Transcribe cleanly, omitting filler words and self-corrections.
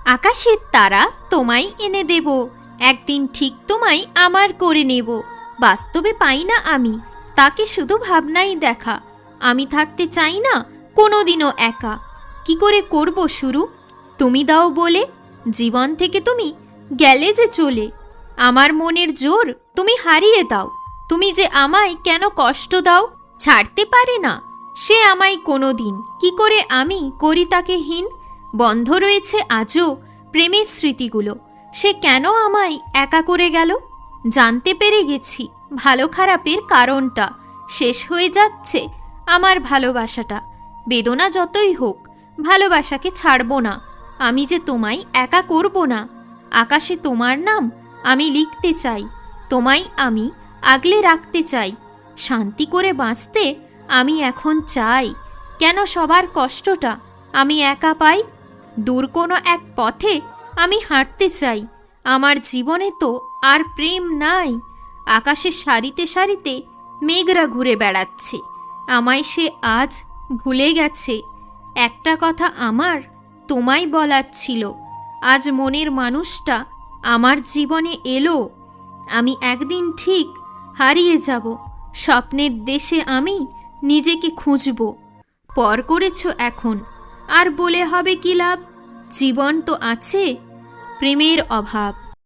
আকাশের তারা তোমায় এনে দেব, একদিন ঠিক তোমায় আমার করে নেব। বাস্তবে পাই না আমি, তাকে শুধু ভাবনাই দেখা। আমি থাকতে চাই না কোনোদিনও একা। কি করে করব শুরু, তুমি দাও বলে? জীবন থেকে তুমি গেলে যে চলে, আমার মনের জোর তুমি হারিয়ে দাও। তুমি যে আমায় কেন কষ্ট দাও, ছাড়তে পারে না সে আমায় কোনো দিন। কি করে আমি করি তাকে হীন? বন্ধ রয়েছে আজও প্রেমের স্মৃতিগুলো, সে কেন আমায় একা করে গেল? জানতে পেরে গেছি ভালো খারাপের কারণটা, শেষ হয়ে যাচ্ছে আমার ভালোবাসাটা। বেদনা যতই হোক ভালোবাসাকে ছাড়ব না, আমি যে তোমায় একা করব না। আকাশে তোমার নাম আমি লিখতে চাই, তোমায় আমি আগলে রাখতে চাই। শান্তি করে বাঁচতে আমি এখন চাই, কেন সবার কষ্টটা আমি একা পাই? দূর কোনো এক পথে আমি হাঁটতে চাই, আমার জীবনে তো আর প্রেম নাই। আকাশে সারিতে সারিতে মেঘরা ঘুরে বেড়াচ্ছে, আমায় সে আজ ভুলে গেছে। একটা কথা আমার তোমায় বলার ছিল, আজ মনের মানুষটা আমার জীবনে এলো। আমি একদিন ঠিক হারিয়ে যাব, স্বপ্নের দেশে আমি নিজেকে খুঁজব। পর করেছ এখন, আর বলে হবে কি লাভ? জীবন তো আছে প্রেমের অভাব।